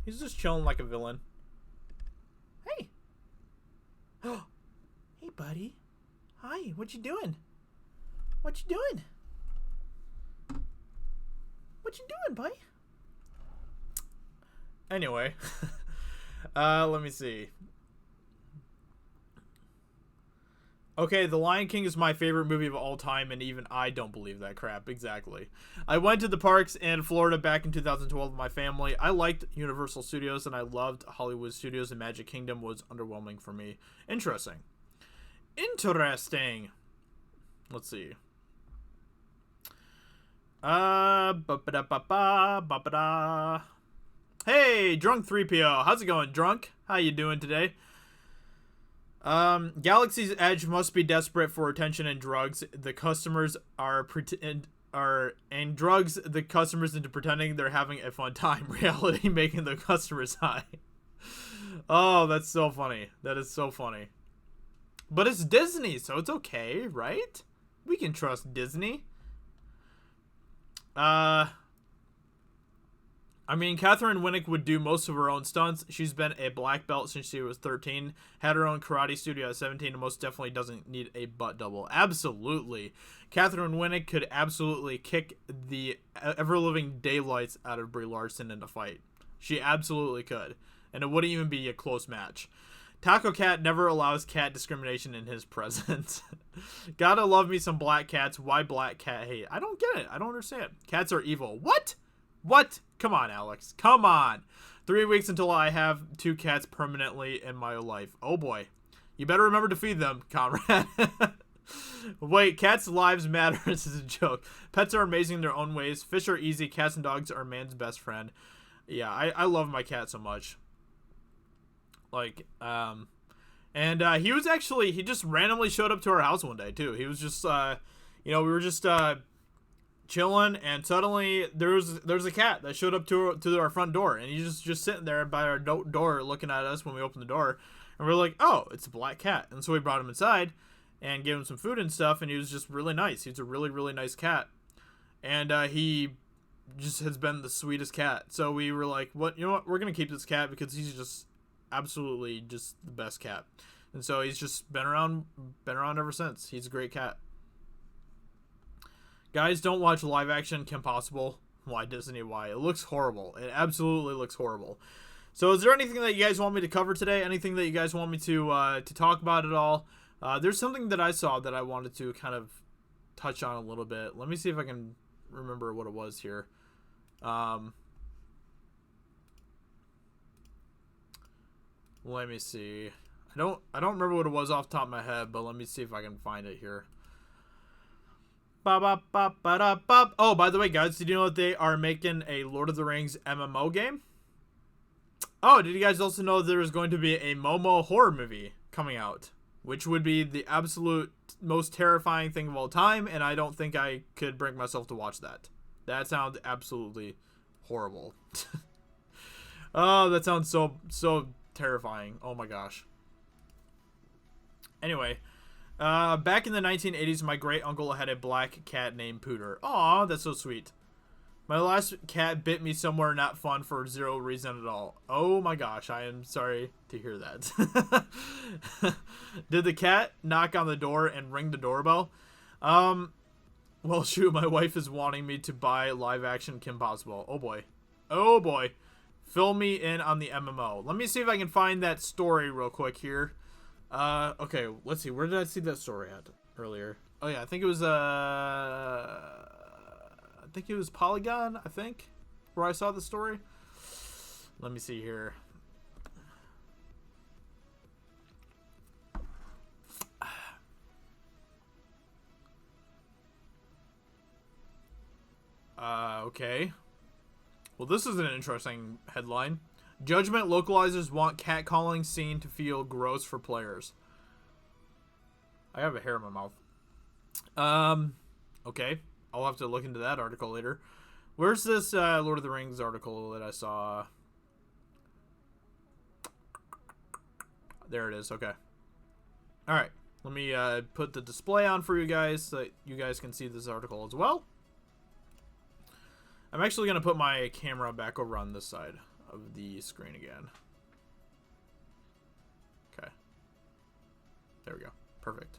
He's just chilling like a villain. Hey. Hey, buddy. Hi, what you doing? What you doing? What you doing, buddy? Anyway. Let me see. Okay, The Lion King is my favorite movie of all time, and even I don't believe that crap. Exactly. I went to the parks in Florida back in 2012 with my family. I liked Universal Studios, and I loved Hollywood Studios, and Magic Kingdom was underwhelming for me. Interesting. Interesting. Let's see. Hey, Drunk 3PO. How's it going, Drunk? How you doing today? Galaxy's Edge must be desperate for attention and drugs. The customers and drugs the customers into pretending they're having a fun time. Reality making the customers high. Oh, that's so funny. That is so funny. But it's Disney, so it's okay, right? We can trust Disney. I mean, Catherine Winnick would do most of her own stunts. She's been a black belt since she was 13, had her own karate studio at 17, and most definitely doesn't need a butt double. Absolutely. Catherine Winnick could absolutely kick the ever-living daylights out of Brie Larson in a fight. She absolutely could. And it wouldn't even be a close match. Taco Cat never allows cat discrimination in his presence. Gotta love me some black cats. Why black cat hate? I don't get it. I don't understand. Cats are evil. What? What? Come on, Alex. Come on. 3 weeks until I have 2 cats permanently in my life. Oh boy. You better remember to feed them, comrade. Wait, cats' lives matter. This is a joke. Pets are amazing in their own ways. Fish are easy. Cats and dogs are man's best friend. Yeah, I love my cat so much. Like, he was actually, he just randomly showed up to our house one day, too. He was just, we were just, chilling, and suddenly there's a cat that showed up to our front door, and he's just sitting there by our door looking at us when we opened the door, and we're like, oh, it's a black cat. And so we brought him inside and gave him some food and stuff, and he was just really nice. He's a really, really nice cat, and he just has been the sweetest cat. So we were like, what, you know what, we're gonna keep this cat because he's just absolutely just the best cat. And so he's just been around ever since. He's a great cat. Guys, don't watch live action Kim Possible. Why, Disney? Why? It looks horrible. It absolutely looks horrible. So is there anything that you guys want me to cover today? Anything that you guys want me to talk about at all? There's something that I saw that I wanted to kind of touch on a little bit. Let me see if I can remember what it was here. Let me see. I don't remember what it was off the top of my head, but let me see if I can find it here. Oh, by the way, guys, did you know that they are making a Lord of the Rings MMO game? Oh, did you guys also know there is going to be a Momo horror movie coming out? Which would be the absolute most terrifying thing of all time, and I don't think I could bring myself to watch that. That sounds absolutely horrible. Oh, that sounds so terrifying. Oh my gosh. Anyway, back in the 1980s, my great uncle had a black cat named Pooter. Aw, that's so sweet. My last cat bit me somewhere not fun for zero reason at all. Oh my gosh, I am sorry to hear that. Did the cat knock on the door and ring the doorbell? Well, shoot, my wife is wanting me to buy live action Kim Possible. Oh boy. Oh boy. Fill me in on the MMO. Let me see if I can find that story real quick here. Okay, let's see. Where did I see that story at earlier? Oh yeah, I think it was Polygon, I think, where I saw the story. Let me see here. Okay. Well, this is an interesting headline. Judgment localizers want catcalling scene to feel gross for players. I have a hair in my mouth. Okay. I'll have to look into that article later. Where's this Lord of the Rings article that I saw? There it is. Okay. Alright. Let me put the display on for you guys so that you guys can see this article as well. I'm actually going to put my camera back over on this side of the screen again. Okay. There we go. Perfect.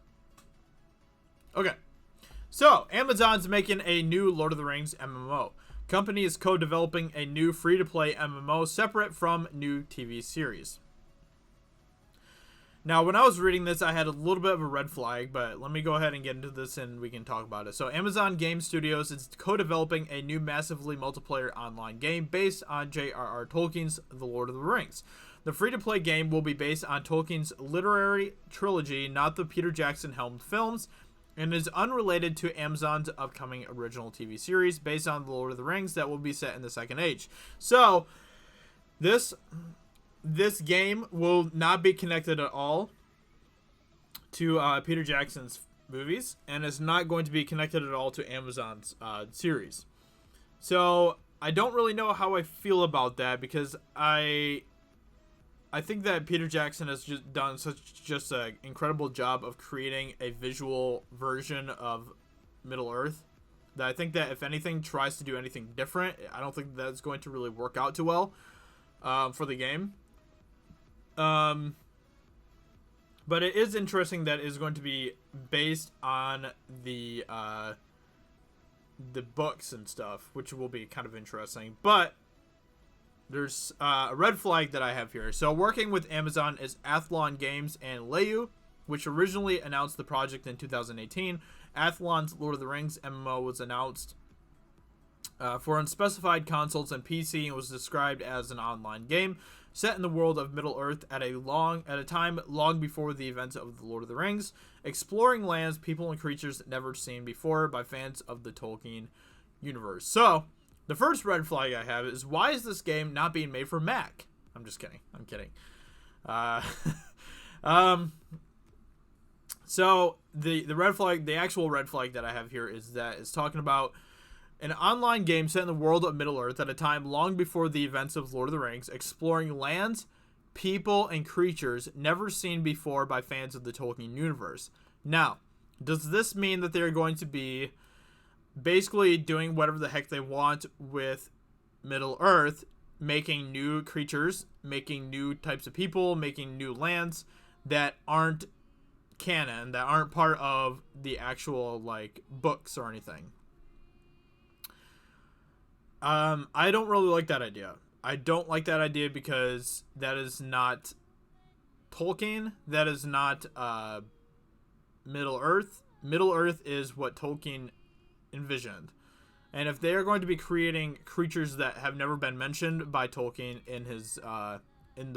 Okay. So, Amazon's making a new Lord of the Rings MMO. Company is co-developing a new free-to-play MMO separate from new TV series. Now, when I was reading this, I had a little bit of a red flag, but let me go ahead and get into this and we can talk about it. So, Amazon Game Studios is co-developing a new massively multiplayer online game based on J.R.R. Tolkien's The Lord of the Rings. The free-to-play game will be based on Tolkien's literary trilogy, not the Peter Jackson-helmed films, and is unrelated to Amazon's upcoming original TV series based on The Lord of the Rings that will be set in the Second Age. So, This this game will not be connected at all to Peter Jackson's movies, and is not going to be connected at all to Amazon's series. So I don't really know how I feel about that, because I think that Peter Jackson has just done just an incredible job of creating a visual version of Middle Earth, that I think that if anything tries to do anything different, I don't think that's going to really work out too well for the game. But it is interesting that it is going to be based on the books and stuff, which will be kind of interesting. But there's a red flag that I have here. So working with Amazon is Athlon Games and Leyu, which originally announced the project in 2018. Athlon's Lord of the Rings MMO was announced for unspecified consoles and PC, and was described as an online game set in the world of Middle Earth at a time long before the events of the Lord of the Rings, exploring lands, people, and creatures never seen before by fans of the Tolkien universe. So, the first red flag I have is, why is this game not being made for Mac? I'm just kidding. I'm kidding. So the red flag, the actual red flag that I have here is that it's talking about an online game set in the world of Middle Earth at a time long before the events of Lord of the Rings, exploring lands, people, and creatures never seen before by fans of the Tolkien universe. Now, does this mean that they're going to be basically doing whatever the heck they want with Middle Earth, making new creatures, making new types of people, making new lands that aren't canon, that aren't part of the actual, like, books or anything? I don't really like that idea. I don't like that idea because that is not Tolkien. That is not Middle Earth. Middle Earth is what Tolkien envisioned. And if they are going to be creating creatures that have never been mentioned by Tolkien in his in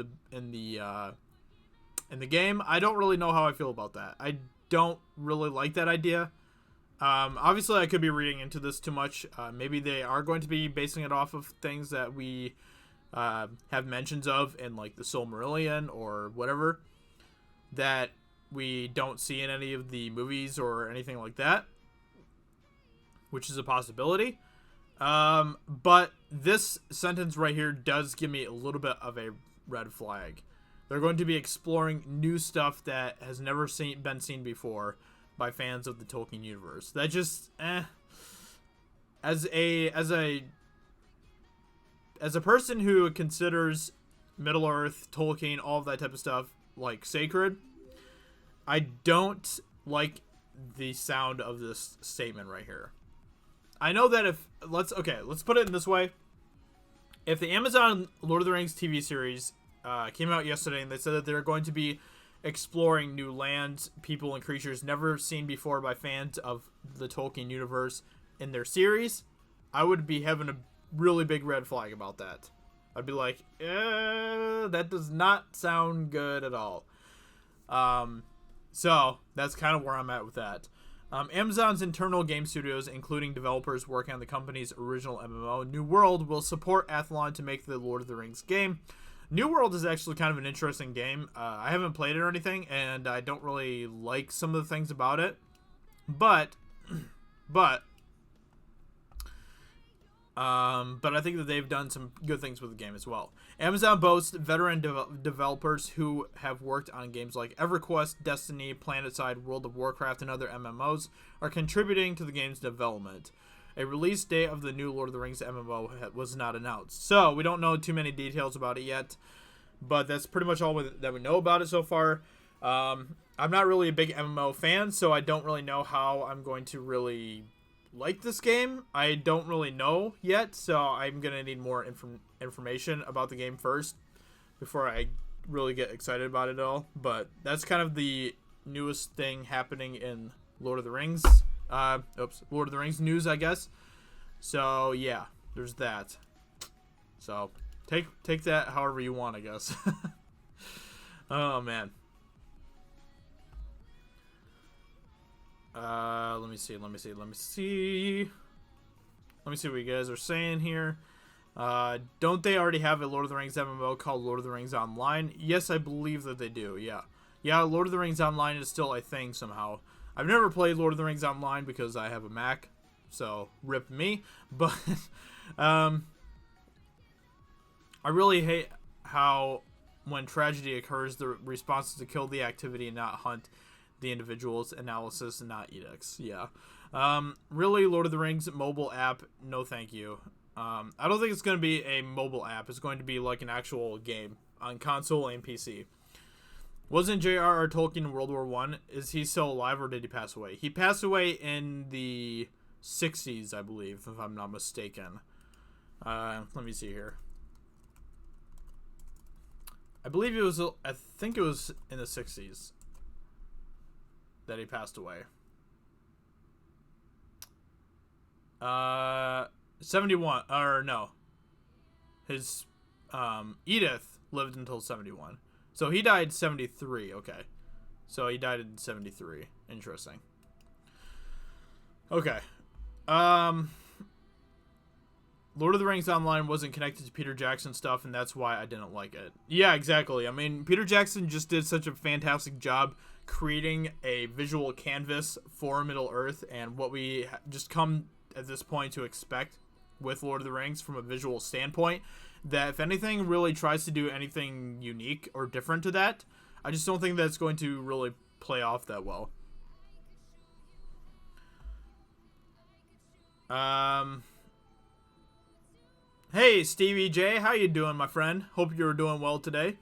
the game, I don't really know how I feel about that. I don't really like that idea. Obviously, I could be reading into this too much. Maybe they are going to be basing it off of things that we have mentions of in, like, the Silmarillion or whatever, that we don't see in any of the movies or anything like that, which is a possibility. But this sentence right here does give me a little bit of a red flag. They're going to be exploring new stuff that has never been seen before by fans of the Tolkien universe. That just, as a person who considers Middle Earth, Tolkien, all of that type of stuff, like, sacred, I don't like the sound of this statement right here. I know that let's put it in this way. If the Amazon Lord of the Rings TV series came out yesterday and they said that they're going to be exploring new lands, people, and creatures never seen before by fans of the Tolkien universe in their series, I would be having a really big red flag about that. I'd be like, that does not sound good at all. So that's kind of where I'm at with that. Amazon's internal game studios, including developers working on the company's original MMO, New World, will support Athlon to make the Lord of the Rings game. New World is actually kind of an interesting game. I haven't played it or anything, and I don't really like some of the things about it. But I think that they've done some good things with the game as well. Amazon boasts veteran developers who have worked on games like EverQuest, Destiny, PlanetSide, World of Warcraft, and other MMOs are contributing to the game's development. A release date of the new Lord of the Rings MMO was not announced, so we don't know too many details about it yet, but that's pretty much all that we know about it so far. I'm not really a big MMO fan, so I don't really know how I'm going to really like this game. I don't really know yet, so I'm going to need more information about the game first before I really get excited about it all. But that's kind of the newest thing happening in Lord of the Rings. Lord of the Rings news, I guess. So yeah, there's that. So take that however you want, I guess. Oh man. Let me see what you guys are saying here. Don't they already have a Lord of the Rings MMO called Lord of the Rings Online? Yes, I believe that they do, yeah. Yeah, Lord of the Rings Online is still a thing somehow. I've never played Lord of the Rings Online because I have a Mac, so rip me. But, I really hate how when tragedy occurs, the response is to kill the activity and not hunt the individuals. Analysis and not edicts, yeah. Really, Lord of the Rings mobile app, no thank you. I don't think it's going to be a mobile app. It's going to be like an actual game on console and PC. Wasn't J.R.R. Tolkien in World War I? Is he still alive or did he pass away? He passed away in the 60s, I believe, if I'm not mistaken. Let me see here. I think it was in the 60s that he passed away. 71, or no. His, Edith lived until 71. So he died 73, okay. So he died in 73. Interesting. Okay. Lord of the Rings Online wasn't connected to Peter Jackson stuff, and that's why I didn't like it. Yeah, exactly. I mean, Peter Jackson just did such a fantastic job creating a visual canvas for Middle-earth, and what we just come at this point to expect with Lord of the Rings from a visual standpoint, that if anything really tries to do anything unique or different to that, I just don't think that's going to really play off that well. Hey, Stevie J, how you doing, my friend? Hope you're doing well today.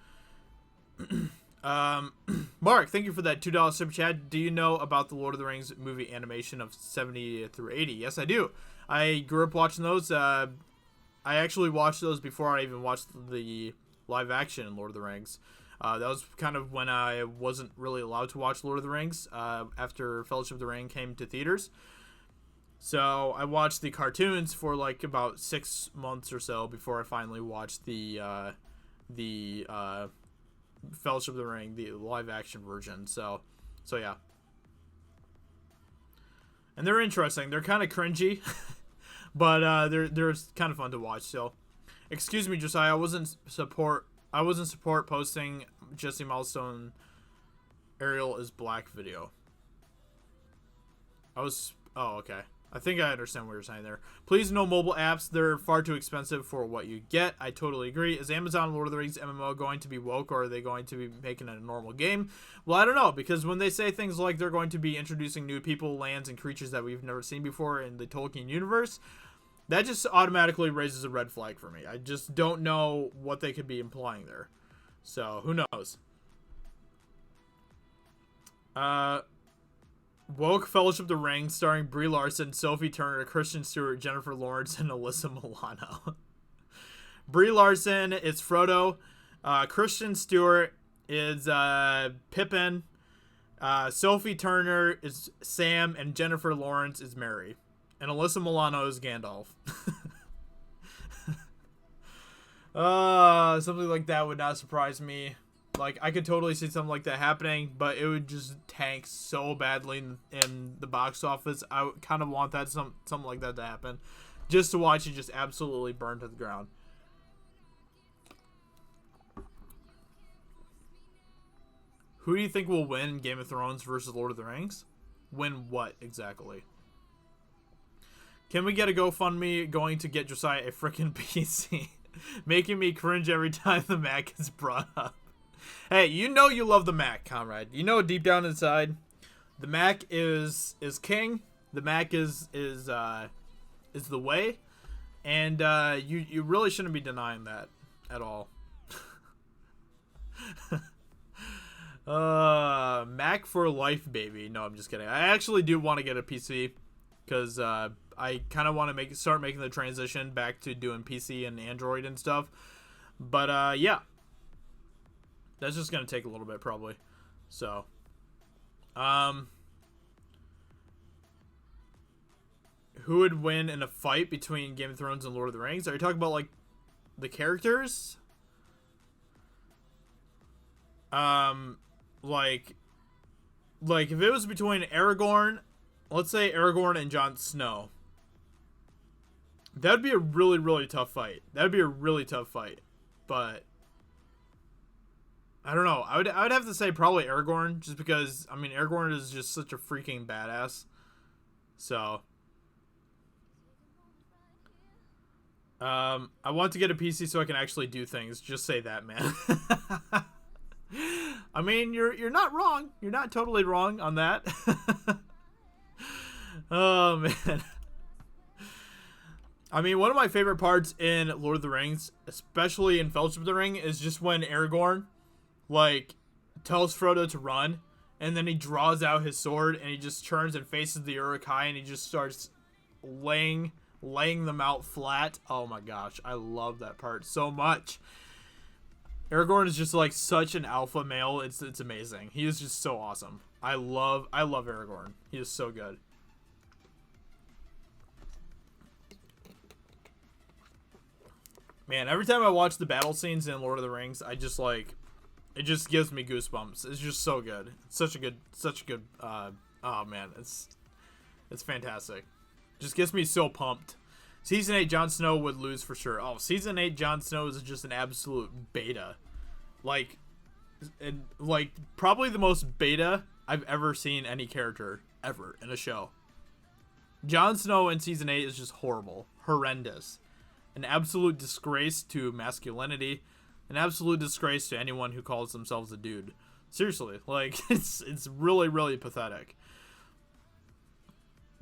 Mark, thank you for that $2 super chat. Do you know about the Lord of the Rings movie animation of 70 through 80? Yes, I do. I grew up watching those. I actually watched those before I even watched the live action Lord of the Rings. That was kind of when I wasn't really allowed to watch Lord of the Rings after Fellowship of the Ring came to theaters. So I watched the cartoons for like about 6 months or so before I finally watched the Fellowship of the Ring, the live action version. So yeah. And they're interesting. They're kind of cringy, but they're kind of fun to watch. So, excuse me, Josiah. I wasn't support posting Jesse Milestone Ariel is black video. Oh, okay. I think I understand what you're saying there. Please, no mobile apps. They're far too expensive for what you get. I totally agree. Is Amazon Lord of the Rings MMO going to be woke, or are they going to be making it a normal game? Well, I don't know, because when they say things like they're going to be introducing new people, lands, and creatures that we've never seen before in the Tolkien universe, that just automatically raises a red flag for me. I just don't know what they could be implying there. So, who knows? Woke Fellowship of the Ring, starring Brie Larson, Sophie Turner, Kristen Stewart, Jennifer Lawrence, and Alyssa Milano. Brie Larson is Frodo. Kristen Stewart is Pippin. Sophie Turner is Sam, and Jennifer Lawrence is Mary. And Alyssa Milano is Gandalf. Something like that would not surprise me. Like, I could totally see something like that happening, but it would just tank so badly in the box office. I kind of want that something like that to happen, just to watch it just absolutely burn to the ground. Who do you think will win Game of Thrones versus Lord of the Rings? Win what exactly? Can we get a GoFundMe going to get Josiah a frickin' PC? Making me cringe every time the Mac is brought up. Hey, you know you love the Mac, comrade. You know deep down inside, the Mac is king. The Mac is the way, and you really shouldn't be denying that at all. Mac for life, baby. No, I'm just kidding. I actually do want to get a PC because I kind of want to start making the transition back to doing PC and Android and stuff. But yeah. That's just going to take a little bit, probably. So, who would win in a fight between Game of Thrones and Lord of the Rings? Are you talking about, like, the characters? Like, if it was between Aragorn, let's say Aragorn and Jon Snow. That'd be a really, really tough fight. That'd be a really tough fight. But I don't know. I would have to say probably Aragorn, just because I mean Aragorn is just such a freaking badass. So I want to get a PC so I can actually do things. Just say that, man. I mean, you're not wrong. You're not totally wrong on that. Oh man. I mean, one of my favorite parts in Lord of the Rings, especially in Fellowship of the Ring, is just when Aragorn, like, tells Frodo to run, and then he draws out his sword, and he just turns and faces the Uruk-hai, and he just starts laying them out flat. Oh my gosh, I love that part so much. Aragorn is just like such an alpha male. It's amazing. He is just so awesome. I love Aragorn. He is so good. Man, every time I watch the battle scenes in Lord of the Rings, I just like, it just gives me goosebumps. It's just so good. It's such a good, oh man, it's fantastic. Just gets me so pumped. Season 8, Jon Snow would lose for sure. Oh, Season 8, Jon Snow is just an absolute beta. Like probably the most beta I've ever seen any character ever in a show. Jon Snow in Season 8 is just horrible. Horrendous. An absolute disgrace to masculinity. An absolute disgrace to anyone who calls themselves a dude. Seriously, like, it's really, really pathetic.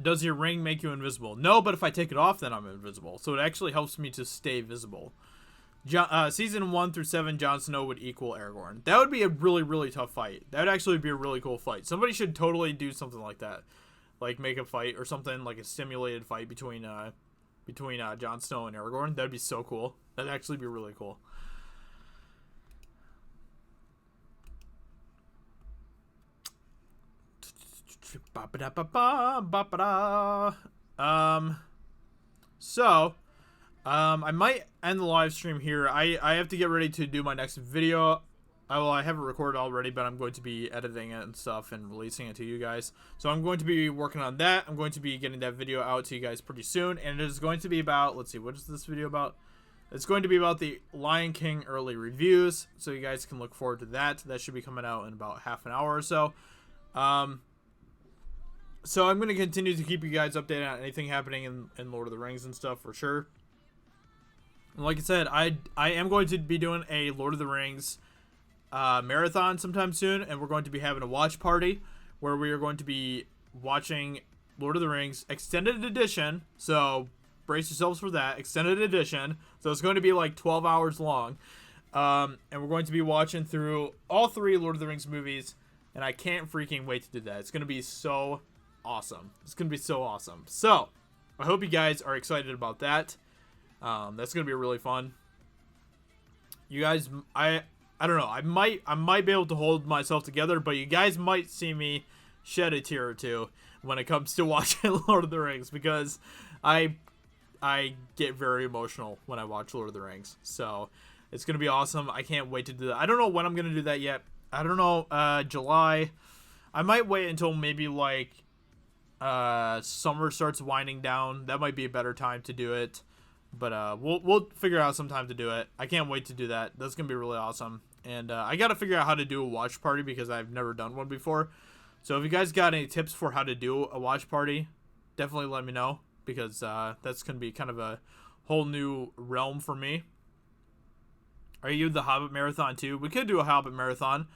Does your ring make you invisible? No, but if I take it off, then I'm invisible. So it actually helps me to stay visible. Season 1 through 7, Jon Snow would equal Aragorn. That would be a really, really tough fight. That would actually be a really cool fight. Somebody should totally do something like that. Like, make a fight or something, like a simulated fight between Jon Snow and Aragorn. That'd be so cool. That'd actually be really cool. I might end the live stream here. I have to get ready to do my next video. I have it recorded already, but I'm going to be editing it and stuff and releasing it to you guys. So I'm going to be working on that. I'm going to be getting that video out to you guys pretty soon, and it is going to be about, let's see, what is this video about? It's going to be about the Lion King early reviews, so you guys can look forward to that. That should be coming out in about half an hour or so. So I'm going to continue to keep you guys updated on anything happening in Lord of the Rings and stuff for sure. And like I said, I am going to be doing a Lord of the Rings marathon sometime soon, and we're going to be having a watch party where we are going to be watching Lord of the Rings Extended Edition. So brace yourselves for that. Extended Edition. So it's going to be like 12 hours long. And we're going to be watching through all 3 Lord of the Rings movies, and I can't freaking wait to do that. It's going to be so awesome. It's going to be so awesome. So I hope you guys are excited about that. That's going to be really fun. You guys, I don't know. I might be able to hold myself together, but you guys might see me shed a tear or two when it comes to watching Lord of the Rings, because I get very emotional when I watch Lord of the Rings. So it's going to be awesome. I can't wait to do that. I don't know when I'm going to do that yet. I don't know, July. I might wait until maybe like summer starts winding down. That might be a better time to do it. But we'll figure out some time to do it. I can't wait to do that. That's going to be really awesome. And I got to figure out how to do a watch party, because I've never done one before. So if you guys got any tips for how to do a watch party, definitely let me know, because that's going to be kind of a whole new realm for me. Are you the Hobbit marathon too? We could do a Hobbit marathon.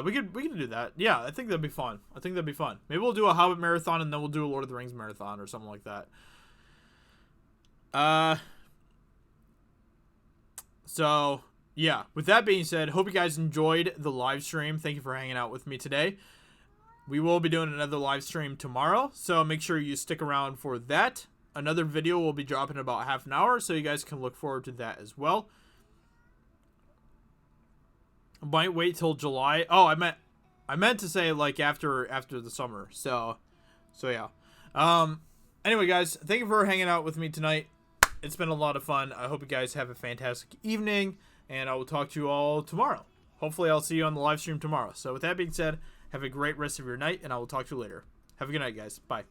We could do that. Yeah, I think that'd be fun. Maybe we'll do a Hobbit marathon, and then we'll do a Lord of the Rings marathon or something like that. So yeah, with that being said, hope you guys enjoyed the live stream. Thank you for hanging out with me today. We will be doing another live stream tomorrow, so make sure you stick around for that. Another video will be dropping in about half an hour, so you guys can look forward to that as well. Might wait till July. Oh, I meant to say like after the summer. So yeah. Anyway, guys, thank you for hanging out with me tonight. It's been a lot of fun. I hope you guys have a fantastic evening, and I will talk to you all tomorrow. Hopefully, I'll see you on the live stream tomorrow. So with that being said, have a great rest of your night, and I will talk to you later. Have a good night, guys. Bye.